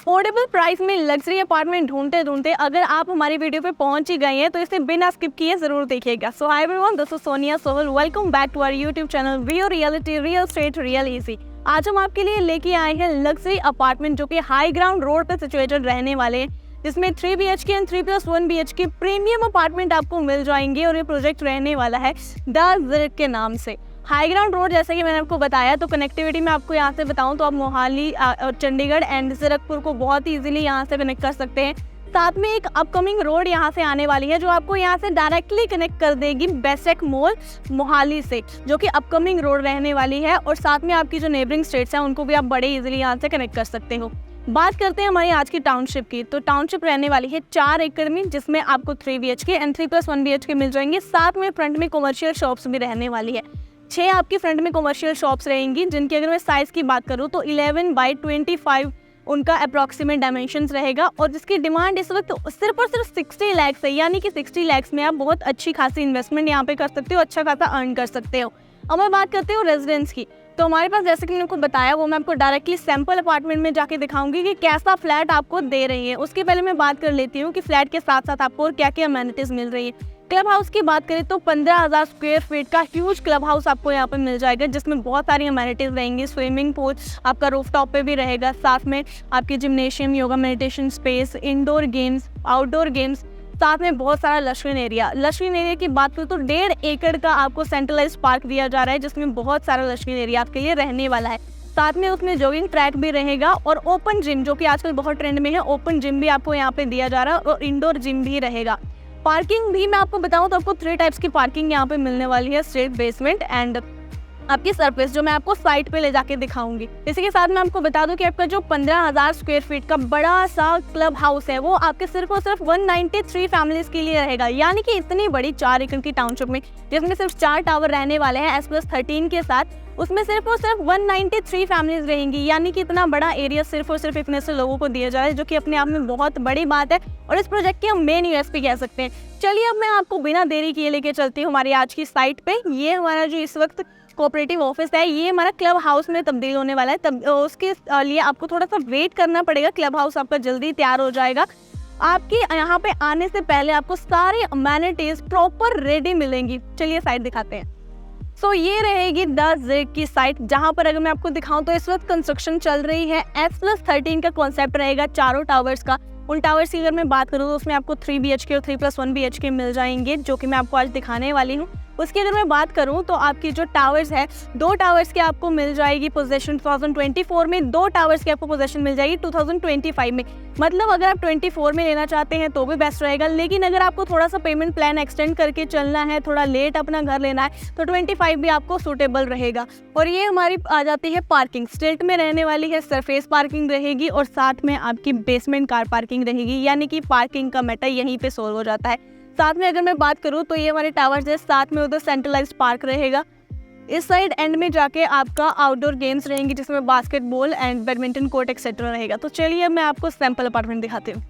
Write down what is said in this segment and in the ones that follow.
Affordable price में luxury apartment ढूंढते ढूंढते अगर आप हमारी वीडियो पे पहुंच ही गए हैं तो इसे बिना स्किप किए जरूर देखिएगा। So hi everyone, this is Sonia Sowal. Welcome back to our YouTube channel view reality real estate real easy. आज हम आपके लिए लेके आए हैं लग्जरी अपार्टमेंट जो कि हाई ग्राउंड रोड पे सिचुएटेड रहने वाले हैं, जिसमें 3 BHK and 3+1 BHK premium apartment आपको मिल जाएंगे। और ये प्रोजेक्ट रहने वाला है द ज़िरक के नाम से। हाई ग्राउंड रोड, जैसे कि मैंने आपको बताया, तो कनेक्टिविटी में आपको यहाँ से बताऊँ तो आप मोहाली और चंडीगढ़ एंड ज़ीरकपुर को बहुत ईजिली यहाँ से कनेक्ट कर सकते हैं। साथ में एक अपकमिंग रोड यहाँ से आने वाली है जो आपको यहाँ से डायरेक्टली कनेक्ट कर देगी बेसेक मॉल मोहाली से, जो कि अपकमिंग रोड रहने वाली है। और साथ में आपकी जो नेबरिंग स्टेट्स हैं उनको भी आप बड़े इजीली यहाँ से कनेक्ट कर सकते हो। बात करते हैं हमारी आज की टाउनशिप की, तो टाउनशिप रहने वाली है 4 एकड़ में, जिसमें आपको 3 BHK एंड 3+1 BHK मिल जाएंगे। साथ में फ्रंट में कमर्शियल शॉप्स भी रहने वाली है। 6 आपकी फ्रंट में कमर्शियल शॉप्स रहेंगी, जिनकी अगर मैं साइज़ की बात करूँ तो 11/25 उनका अप्रॉक्सीमेट डायमेंशंस रहेगा। और जिसकी डिमांड इस वक्त सिर्फ और सिर्फ 60 लाख है, यानी कि 60 लाख में आप बहुत अच्छी खासी इन्वेस्टमेंट यहाँ पे कर सकते हो, अच्छा खासा अर्न कर सकते हो। अब मैं बात करते हो रेजिडेंस की, तो हमारे पास जैसे कि मैंने आपको बताया वो मैं आपको डायरेक्टली सैंपल अपार्टमेंट में जाके दिखाऊंगी कि कैसा फ्लैट आपको दे रही है। उसके पहले मैं बात कर लेती हूँ कि फ्लैट के साथ साथ आपको और क्या क्या अमेनिटीज़ मिल रही है। क्लब हाउस की बात करें तो 15,000 स्क्वायर फीट का ह्यूज क्लब हाउस आपको यहाँ पे मिल जाएगा, जिसमें बहुत सारी अमेनिटीज़ रहेंगी। स्विमिंग पूल आपका रूफटॉप पे भी रहेगा, साथ में आपकी gymnasium, yoga, meditation space, indoor games, outdoor games, साथ में बहुत सारा लश्करीन एरिया। लश्करीन एरिया की बात करूँ तो 1.5 एकड़ का आपको सेंट्रलाइज्ड पार्क दिया जा रहा है, जिसमें बहुत सारा लश्करीन एरिया आपके लिए रहने वाला है। साथ में उसमें जॉगिंग ट्रैक भी रहेगा और ओपन जिम, जो कि आजकल बहुत ट्रेंड में है, ओपन जिम भी आपको यहाँ पे दिया जा रहा है और इंडोर जिम भी रहेगा। पार्किंग भी मैं आपको बताऊं तो आपको 3 टाइप्स की पार्किंग यहाँ पे मिलने वाली है, स्ट्रेट, बेसमेंट एंड आपकी सरफेस, जो मैं आपको साइट पे ले जाके दिखाऊंगी। इसी के साथ मैं आपको बता दूं कि आपका जो 15,000 स्क्वायर फीट का बड़ा सा क्लब हाउस है वो आपके सिर्फ और सिर्फ 193 फैमिलीज के लिए रहेगा, यानी कि इतनी बड़ी 4 एकड़ की टाउनशिप में, जिसमें सिर्फ 4 टावर रहने वाले हैं S+13 के साथ, उसमें सिर्फ और सिर्फ 193 फैमिलीज रहेंगी, यानी कि इतना बड़ा एरिया सिर्फ और सिर्फ इतने से लोगों को दिया जा रहा है, जो कि अपने आप में बहुत बड़ी बात है और इस प्रोजेक्ट की हम मेन USP कह सकते हैं। चलिए अब मैं आपको बिना देरी किए लेके चलती हूँ हमारी आज की साइट पे। ये हमारा जो इस वक्त कोऑपरेटिव ऑफिस है, ये हमारा क्लब हाउस में तब्दील होने वाला है। तब उसके लिए आपको थोड़ा सा वेट करना पड़ेगा। क्लब हाउस आपका जल्दी तैयार हो जाएगा। आपके यहाँ पे आने से पहले आपको सारी अमेनिटीज प्रॉपर रेडी मिलेंगी। चलिए साइट दिखाते हैं। सो ये रहेगी द ज़िरक की साइट, जहाँ पर अगर मैं आपको दिखाऊं तो इस वक्त कंस्ट्रक्शन चल रही है। S+13 का कॉन्सेप्ट रहेगा चारों टावर्स का। उन टावर्स की अगर मैं बात करूँ तो उसमें आपको 3 BHK और 3+1 BHK मिल जाएंगे, जो कि मैं आपको आज दिखाने वाली हूँ। उसकी अगर मैं बात करूं तो आपकी जो टावर्स है, 2 टावर्स के आपको मिल जाएगी पोजीशन 2024 में, 2 टावर्स की आपको पोजीशन मिल जाएगी 2025 में। मतलब अगर आप 24 में लेना चाहते हैं तो भी बेस्ट रहेगा, लेकिन अगर आपको थोड़ा सा पेमेंट प्लान एक्सटेंड करके चलना है, थोड़ा लेट अपना घर लेना है, तो 25 भी आपको सूटेबल रहेगा। और ये हमारी आ जाती है पार्किंग। स्ट्रीट में रहने वाली है, सरफेस पार्किंग रहेगी और साथ में आपकी बेसमेंट कार पार्किंग रहेगी, यानी कि पार्किंग का मैटर यहीं पर सोल्व हो जाता है। साथ में अगर मैं बात करूं तो ये हमारे टावर्स है, साथ में उधर सेंट्रलाइज्ड पार्क रहेगा। इस साइड एंड में जाके आपका आउटडोर गेम्स रहेंगी, जिसमें basketball and badminton court etcetera रहेगा। तो चलिए अब मैं आपको सैंपल अपार्टमेंट दिखाती हूँ।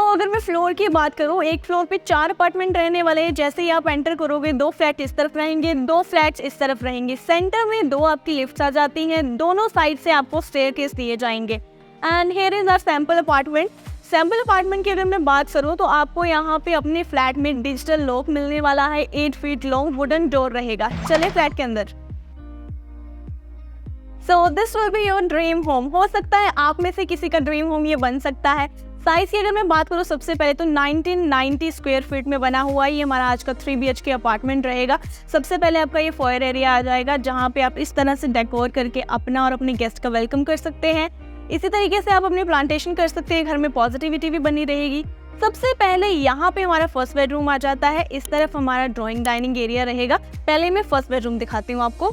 अगर मैं फ्लोर की बात करूँ, एक फ्लोर पे 4 अपार्टमेंट रहने वाले हैं। जैसे ही आप एंटर करोगे 2 फ्लैट इस तरफ रहेंगे, 2 फ्लैट्स इस तरफ रहेंगे। सेंटर में 2 आपकी लिफ्ट्स आ जाती हैं, दोनों साइड से आपको स्टेयरकेस दिए जाएंगे। And here is our sample apartment. Sample apartment की अगर मैं बात करूँ तो आपको यहाँ पे अपने फ्लैट में डिजिटल लॉक मिलने वाला है। 8 फीट लॉन्ग वुडन डोर रहेगा। चले फ्लैट के अंदर। This will be your dream home. हो सकता है आप में से किसी का ड्रीम होम ये बन सकता है। साइज की अगर मैं बात करूँ सबसे पहले तो 1990 स्क्वायर फीट में बना हुआ ये हमारा आज का 3 BHK अपार्टमेंट रहेगा। सबसे पहले आपका ये फॉयर एरिया आ जाएगा, जहाँ पे आप इस तरह से डेकोर करके अपना और अपने गेस्ट का वेलकम कर सकते हैं। इसी तरीके से आप अपनी प्लांटेशन कर सकते हैं, घर में पॉजिटिविटी भी बनी रहेगी। सबसे पहले यहाँ पे हमारा फर्स्ट बेडरूम आ जाता है। इस तरफ हमारा ड्राइंग डाइनिंग एरिया रहेगा। पहले मैं फर्स्ट बेडरूम दिखाती हूँ आपको।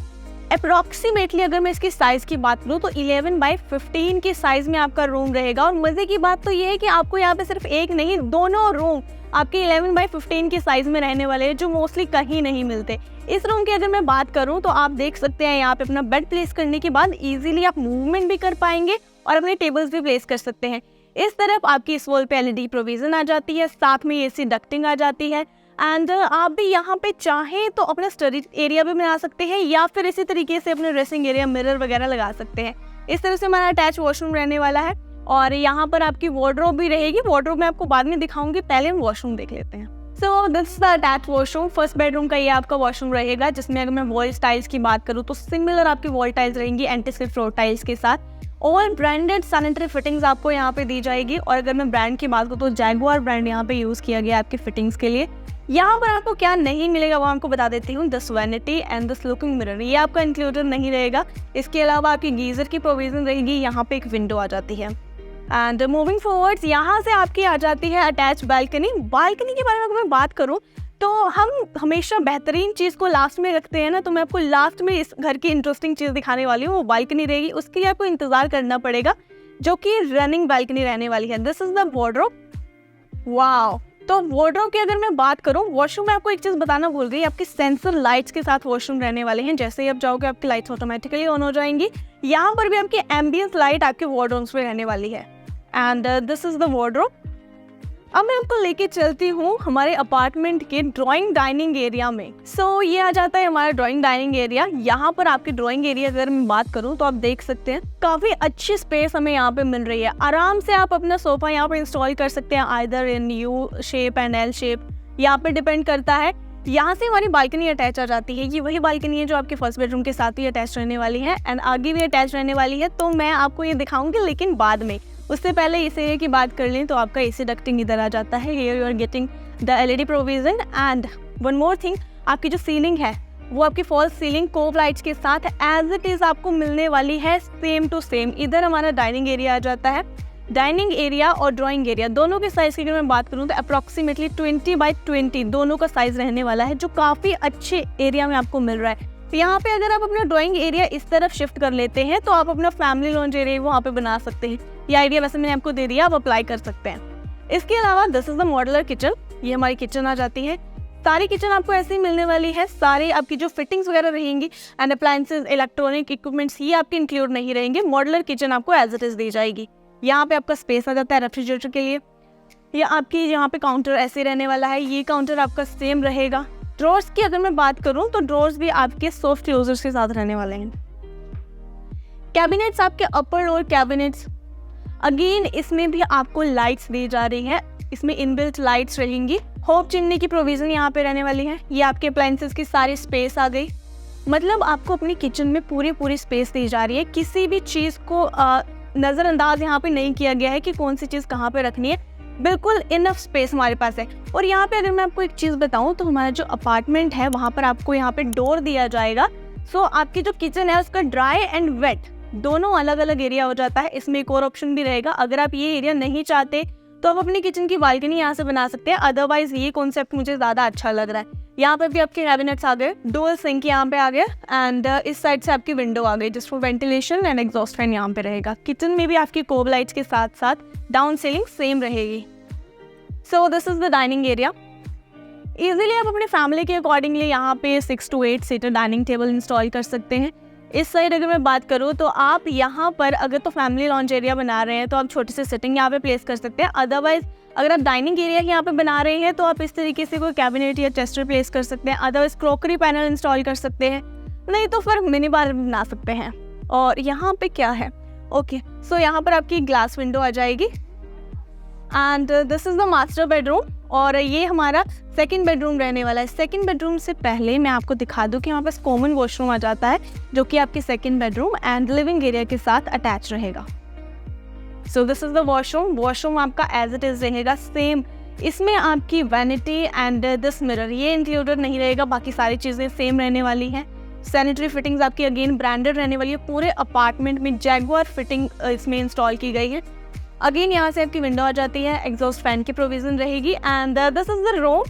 अप्रॉक्सीमेटली अगर मैं इसकी साइज की बात करूँ तो 11/15 की साइज में आपका रूम रहेगा। और मजे की बात तो ये है कि आपको यहाँ पे सिर्फ एक नहीं, दोनों रूम आपके 11/15 की साइज में रहने वाले हैं, जो मोस्टली कहीं नहीं मिलते। इस रूम की अगर मैं बात करूँ तो आप देख सकते हैं यहाँ पे अपना बेड प्लेस करने के बाद इजीली आप मूवमेंट भी कर पाएंगे और अपने टेबल्स भी प्लेस कर सकते हैं। इस तरफ आपकी इस वॉल पे LED प्रोविजन आ जाती है, साथ में AC डक्टिंग आ जाती है। एंड आप भी यहाँ पे चाहें तो अपना स्टडी एरिया भी बना सकते हैं, या फिर इसी तरीके से अपने ड्रेसिंग एरिया, मिरर वगैरह लगा सकते हैं। इस तरह से हमारा अटैच वॉशरूम रहने वाला है। और यहाँ पर आपकी वार्डरोब भी रहेगी। वार्डरोब मैं आपको बाद में दिखाऊंगी, पहले हम वॉशरूम देख लेते हैं। So this is the attach washroom. First bedroom का ये आपका वॉशरूम रहेगा, जिसमें अगर मैं वॉल टाइल्स की बात करूँ तो सिमिलर आपकी वॉल टाइल्स रहेंगी एंटी स्लिप फ्लोर टाइल्स के साथ। ऑल ब्रांडेड सैनिटरी फिटिंग्स आपको यहाँ पे दी जाएगी। और अगर मैं ब्रांड की बात करूँ तो जैगुआर ब्रांड यहाँ पे यूज़ किया गया आपकी फिटिंग्स के लिए। यहाँ पर आपको क्या नहीं मिलेगा वो आपको बता देती हूँ। This vanity and this looking mirror ये आपका इंक्लूडेड नहीं रहेगा। इसके अलावा आपकी गीजर की प्रोविजन रहेगी। यहाँ पे एक विंडो आ जाती है। एंड मूविंग फॉरवर्ड्स, यहाँ से आपकी आ जाती है अटैच बालकनी। बालकनी के बारे में अगर मैं बात करूँ तो हम हमेशा बेहतरीन चीज़ को लास्ट में रखते हैं ना, तो मैं आपको लास्ट में इस घर की इंटरेस्टिंग चीज़ दिखाने वाली हूँ, वो बालकनी रहेगी। उसके लिए आपको इंतज़ार करना पड़ेगा, जो कि रनिंग बालकनी रहने वाली है। This is the wardrobe. Wow, तो वार्डरोब की अगर मैं बात करूँ, वॉशरूम में आपको एक चीज़ बताना भूल गई, आपकी सेंसर लाइट्स के साथ वॉशरूम रहने वाले हैं। जैसे ही आप जाओगे आपकी लाइट्स ऑटोमेटिकली ऑन हो जाएंगी। यहाँ पर भी आपकी एम्बियंस लाइट आपके वार्डरोब्स में रहने वाली है। And this is the wardrobe. अब मैं आपको लेके चलती हूँ हमारे अपार्टमेंट के ड्राइंग डाइनिंग एरिया में। सो ये आ जाता है हमारा ड्राइंग डाइनिंग एरिया। यहाँ पर आपकी ड्राइंग एरिया अगर मैं बात करूँ तो आप देख सकते हैं काफ़ी अच्छी स्पेस हमें यहाँ पे मिल रही है। आराम से आप अपना सोफा यहाँ पे इंस्टॉल कर सकते हैं, either in U shape and L shape, यहाँ पे डिपेंड करता है। यहाँ से हमारी बालकनी अटैच आ जाती है। ये वही बालकनी है जो आपके फर्स्ट बेडरूम के साथ ही अटैच रहने वाली है एंड आगे भी अटैच रहने वाली है। तो मैं आपको ये दिखाऊंगी, लेकिन बाद में। उससे पहले इस एरिया की बात कर लें तो आपका एसी डक्टिंग इधर आ जाता है। Here you are getting the LED provision. And one more thing, आपकी जो सीलिंग है वो आपकी फॉल्स सीलिंग कोव लाइट्स के साथ एज इट इज आपको मिलने वाली है, सेम टू सेम। इधर हमारा डाइनिंग एरिया आ जाता है। डाइनिंग एरिया और ड्राइंग एरिया दोनों के साइज की अगर मैं बात करूँ तो अप्रॉक्सीमेटली 20x20 दोनों का साइज रहने वाला है, जो काफ़ी अच्छे एरिया में आपको मिल रहा है। तो यहाँ पे अगर आप अपना ड्राइंग एरिया इस तरफ शिफ्ट कर लेते हैं तो आप अपना फैमिली लॉन्ज एरिया वहाँ पे बना सकते हैं। ये आइडिया वैसे मैंने आपको दे दिया, आप अप्लाई कर सकते हैं। इसके अलावा this is the modular kitchen. ये हमारी किचन आ जाती है। सारी किचन आपको ऐसे ही मिलने वाली है। सारे आपकी जो फिटिंग्स वगैरह रहेंगी एंड अप्लायंसेज, इलेक्ट्रॉनिक इक्विपमेंट्स, ये आपके इंक्लूड नहीं रहेंगे। मॉड्यूलर किचन आपको एज इट इज दी जाएगी। यहाँ पे आपका स्पेस आ जाता है रेफ्रिजरेटर के लिए। ये आपकी यहाँ पे काउंटर ऐसे रहने वाला है। ये काउंटर आपका सेम रहेगा। ड्रॉर्स की अगर मैं बात करूँ तो ड्रॉर्स भी आपके सॉफ्ट क्लोजर्स के साथ रहने वाले हैं। कैबिनेट्स आपके अपर लोअर कैबिनेट्स, अगेन इसमें भी आपको लाइट्स दी जा रही है। इसमें इनबिल्ट लाइट्स रहेंगी। होप चिमनी की प्रोविजन यहाँ पे रहने वाली है। ये आपके अप्लायंसेस की सारी स्पेस आ गई। मतलब आपको अपनी किचन में पूरी स्पेस दी जा रही है। किसी भी चीज़ को नज़रअंदाज यहाँ पे नहीं किया गया है कि कौन सी चीज़ कहाँ पे रखनी है। बिल्कुल इनफ स्पेस हमारे पास है। और यहाँ पे अगर मैं आपको एक चीज़ बताऊँ तो हमारा जो अपार्टमेंट है वहाँ पर आपको यहाँ पे डोर दिया जाएगा। सो आपकी जो किचन है उसका ड्राई एंड वेट दोनों अलग अलग एरिया हो जाता है। इसमें एक और ऑप्शन भी रहेगा, अगर आप ये एरिया नहीं चाहते तो आप अपनी किचन की बालकनी यहाँ से बना सकते हैं। अदरवाइज ये कॉन्सेप्ट मुझे ज़्यादा अच्छा लग रहा है। यहाँ पर भी आपके कैबिनेट्स आ गए, डुअल सिंक यहाँ पे आ गया एंड इस साइड से आपकी विंडो आ गई जिस for ventilation and exhaust fan यहाँ पे रहेगा। किचन में भी आपकी कोब लाइट्स के साथ साथ डाउन सीलिंग सेम रहेगी। So this is the dining area. Easily आप अपनी फैमिली के अकॉर्डिंगली यहाँ पे 6 to 8 seater dining table install कर सकते हैं। इस साइड अगर मैं बात करूँ तो आप यहाँ पर अगर तो फैमिली लॉन्च एरिया बना रहे हैं तो आप छोटी सी सिटिंग यहाँ पे प्लेस कर सकते हैं। अदरवाइज अगर आप डाइनिंग एरिया यहाँ पे बना रहे हैं तो आप इस तरीके से कोई कैबिनेट या चेस्टर प्लेस कर सकते हैं। अदरवाइज क्रॉकरी पैनल इंस्टॉल कर सकते हैं, नहीं तो फिर मिनी बार बना सकते हैं। और यहाँ पे क्या है, ओके सो यहाँ पर आपकी ग्लास विंडो आ जाएगी and this is the master bedroom. और ये हमारा सेकंड बेडरूम रहने वाला है। सेकंड बेडरूम से पहले मैं आपको दिखा दूं कि हमारे पास कॉमन वॉशरूम आ जाता है जो कि आपके second bedroom and living area के साथ अटैच रहेगा। So this is the washroom. Washroom आपका एज इट इज रहेगा सेम। इसमें आपकी वैनिटी एंड दिस मिरर ये इंक्लूडेड नहीं रहेगा, बाकी सारी चीज़ें सेम रहने वाली हैं। सैनिटरी फिटिंग्स आपकी अगेन ब्रांडेड रहने वाली है। पूरे अपार्टमेंट में जैगुआर फिटिंग इसमें इंस्टॉल की गई है। अगेन यहाँ से आपकी विंडो आ जाती है, एग्जॉस्ट फैन की प्रोविजन रहेगी and this is the room.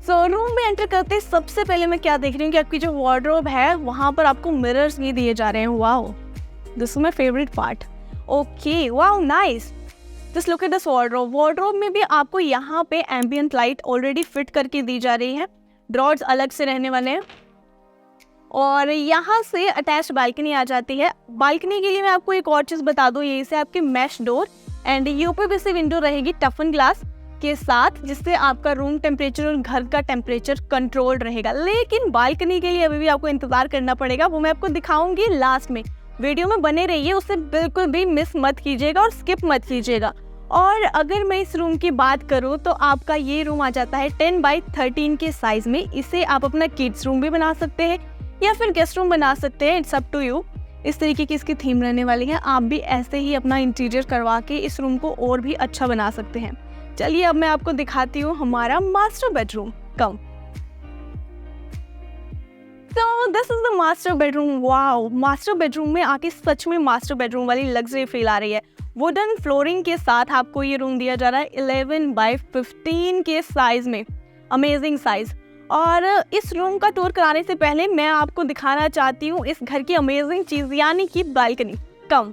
So room में एंटर करते सबसे पहले मैं क्या देख रही हूँ कि आपकी जो वार्डरोब है वहाँ पर आपको मिरर्स भी दिए जा रहे हैं। Wow, this is my favourite part. Okay, wow nice, just look at this wardrobe. Wardrobe में भी आपको यहाँ पे एम्बियंट लाइट ऑलरेडी फिट करके दी जा रही है। ड्रॉर्स अलग से रहने वाले हैं और यहाँ से अटैच बालकनी आ जाती है। बालकनी के लिए मैं आपको एक और चीज़ बता दूँ, यही से आपके mash door and UPVC window रहेगी टफन ग्लास के साथ, जिससे आपका रूम टेम्परेचर और घर का टेम्परेचर कंट्रोल्ड रहेगा। लेकिन बालकनी के लिए अभी भी आपको इंतज़ार करना पड़ेगा, वो मैं आपको दिखाऊंगी लास्ट में। वीडियो में बने रहिए, उसे बिल्कुल भी मिस मत कीजिएगा और स्किप मत कीजिएगा। और अगर मैं इस रूम की बात करूं तो आपका ये रूम आ जाता है 10x13 के साइज़ में। इसे आप अपना किड्स रूम भी बना सकते हैं या फिर गेस्ट रूम बना सकते हैं, इट्स अप टू यू। इस तरीके की इसकी थीम रहने वाली है। आप भी ऐसे ही अपना इंटीरियर करवा के इस रूम को और भी अच्छा बना सकते हैं। चलिए अब मैं आपको दिखाती हूँ हमारा मास्टर बेडरूम। कम, तो this is the master bedroom. Wow, master bedroom में आके सच में मास्टर बेडरूम वाली लग्जरी फील आ रही है। वुडन फ्लोरिंग के साथ आपको ये रूम दिया जा रहा है 11x15 के साइज में। Amazing size. और इस रूम का टूर कराने से पहले मैं आपको दिखाना चाहती हूँ इस घर की अमेजिंग चीज़, यानी कि बालकनी। कम,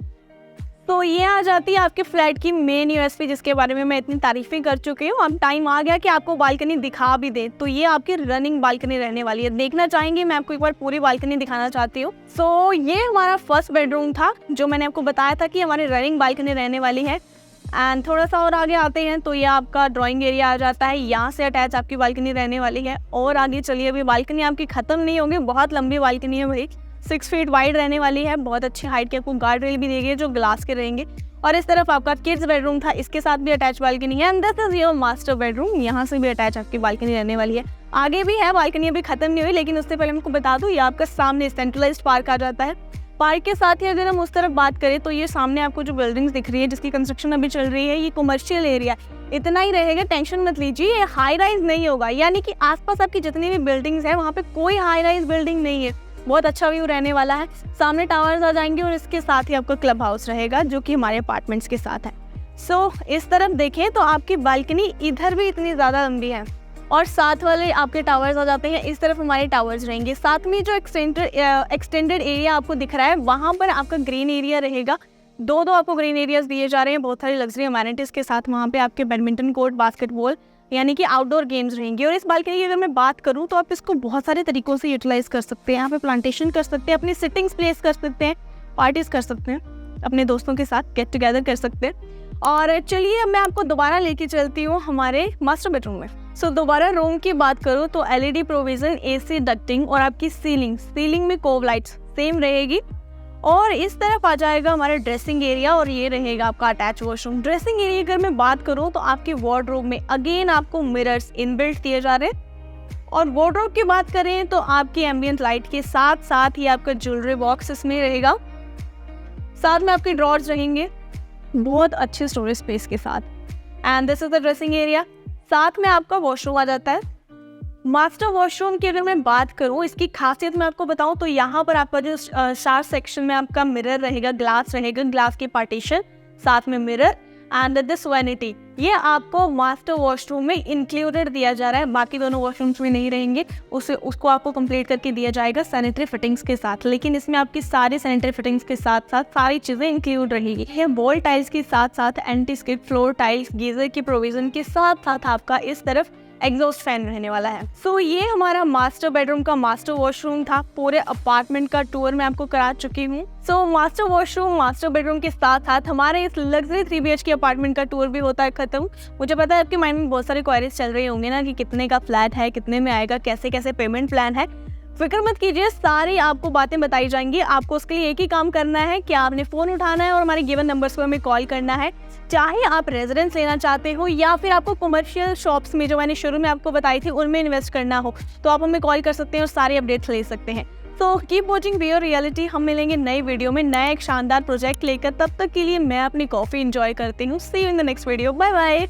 तो ये आ जाती है आपके फ्लैट की मेन यूएसपी, जिसके बारे में मैं इतनी तारीफें कर चुकी हूँ। अब टाइम आ गया कि आपको बालकनी दिखा भी दे। तो ये आपकी रनिंग बालकनी रहने वाली है। देखना चाहेंगे, मैं आपको एक बार पूरी बालकनी दिखाना चाहती हूँ। सो ये हमारा फर्स्ट बेडरूम था, जो मैंने आपको बताया था कि हमारी रनिंग बालकनी रहने वाली है। एंड थोड़ा सा और आगे आते हैं तो ये आपका ड्राइंग एरिया आ जाता है। यहाँ से अटैच आपकी बालकनी रहने वाली है। और आगे चलिए, अभी बालकनी आपकी ख़त्म नहीं होगी, बहुत लंबी बालकनी है भाई। 6 फीट वाइड रहने वाली है। बहुत अच्छी हाइट के आपको गार्ड रेल भी दी गई है जो ग्लास के रहेंगे। और इस तरफ आपका किड्स बेडरूम था, इसके साथ भी अटैच बालकनी है। And this is your master bedroom. यहाँ से भी अटैच आपकी बालकनी रहने वाली है। आगे भी है बालकनी, अभी खत्म नहीं हुई, लेकिन उससे पहले मैं आपको बता दूँ, ये आपका सामने सेंट्रलाइज्ड पार्क आ जाता है। पार्क के साथ ही अगर हम उस तरफ बात करें तो ये सामने आपको जो बिल्डिंग्स दिख रही है जिसकी कंस्ट्रक्शन अभी चल रही है, ये कमर्शियल एरिया। इतना ही रहेगा, टेंशन मत लीजिए, ये हाई राइज नहीं होगा। यानी कि आसपास आपकी जितनी भी बिल्डिंग्स है वहाँ पे कोई हाई राइज बिल्डिंग नहीं है। बहुत अच्छा व्यू रहने वाला है। सामने टावर्स आ जाएंगे और इसके साथ ही आपका क्लब हाउस रहेगा जो कि हमारे अपार्टमेंट्स के साथ है। सो इस तरफ देखें तो आपकी बालकनी इधर भी इतनी ज़्यादा लंबी है और साथ वाले आपके टावर्स आ जाते हैं। इस तरफ हमारे टावर्स रहेंगे। साथ में जो एक्सटेंडेड एरिया आपको दिख रहा है वहाँ पर आपका ग्रीन एरिया रहेगा। दो आपको ग्रीन एरियाज दिए जा रहे हैं बहुत सारी लग्जरी अमेनिटीज़ के साथ। वहाँ पे आपके बैडमिंटन कोर्ट, बास्केटबॉल यानी कि आउटडोर गेम्स रहेंगे। और इस बालकनी की अगर मैं बात करूँ तो आप इसको बहुत सारे तरीकों से यूटिलाइज कर सकते हैं। यहाँ पे प्लांटेशन कर सकते हैं, अपनी सिटिंग्स प्लेस कर सकते हैं, पार्टीज़ कर सकते हैं, अपने दोस्तों के साथ गेट टुगेदर कर सकते हैं। और चलिए अब मैं आपको दोबारा लेके चलती हूँ हमारे मास्टर बेडरूम में। सो दोबारा रूम की बात करूँ तो एलईडी प्रोविजन, एसी डक्टिंग और आपकी सीलिंग में कोव लाइट्स सेम रहेगी। और इस तरफ आ जाएगा हमारा ड्रेसिंग एरिया और ये रहेगा आपका अटैच वॉशरूम। ड्रेसिंग एरिया अगर मैं बात करूँ तो आपके वार्डरोब में अगेन आपको मिरर्स इनबिल्ट दिए जा रहे हैं। और वार्डरोब की बात करें तो आपकी एम्बियंट लाइट के साथ साथ ही आपका ज्वेलरी बॉक्स इसमें रहेगा। साथ में आपके ड्रॉर्स रहेंगे बहुत अच्छे स्टोरेज स्पेस के साथ। And this is the dressing area. साथ में आपका वॉशरूम आ जाता है। मास्टर वॉशरूम की अगर मैं बात करूँ, इसकी खासियत मैं आपको बताऊँ तो यहाँ पर आपका जो शार सेक्शन में आपका मिरर रहेगा, ग्लास रहेगा, ग्लास की पार्टीशन, साथ में मिरर एंड दिस वैनिटी, ये आपको मास्टर वॉशरूम में इंक्लूडेड दिया जा रहा है। बाकी दोनों वॉशरूम्स में नहीं रहेंगे, उसको आपको कंप्लीट करके दिया जाएगा सैनिटरी फिटिंग्स के साथ। लेकिन इसमें आपकी सारी सैनिटरी फिटिंग्स के साथ साथ सारी चीज़ें इंक्लूड रहेगी। ये वॉल टाइल्स के साथ साथ anti skid floor tiles, geyser की प्रोविजन के साथ साथ आपका इस तरफ एग्जॉस्ट फैन रहने वाला है। सो ये हमारा मास्टर बेडरूम का मास्टर वॉशरूम था। पूरे अपार्टमेंट का टूर मैं आपको करा चुकी हूँ। So master washroom, master bedroom के साथ साथ हमारे इस लग्जरी 3 BHK अपार्टमेंट का टूर भी होता है खत्म। मुझे पता है आपके माइंड में बहुत सारे क्वेरीज चल रहे होंगे ना कि कितने का फ्लैट है, कितने में आएगा, कैसे कैसे पेमेंट प्लान है। फिक्र मत कीजिए, सारी आपको बातें बताई जाएंगी। आपको उसके लिए एक ही काम करना है कि आपने फ़ोन उठाना है और हमारे गिवन नंबर्स पर हमें कॉल करना है। चाहे आप रेजिडेंस लेना चाहते हो या फिर आपको कमर्शियल शॉप्स में, जो मैंने शुरू में आपको बताई थी, उनमें इन्वेस्ट करना हो, तो आप हमें कॉल कर सकते हैं और सारे अपडेट्स ले सकते हैं। तो कीप वॉचिंग रियल रियलिटी। हम मिलेंगे नई वीडियो में नया एक शानदार प्रोजेक्ट लेकर। तब तक के लिए मैं अपनी कॉफ़ी इंजॉय करती हूँ। See you in the next video. Bye bye.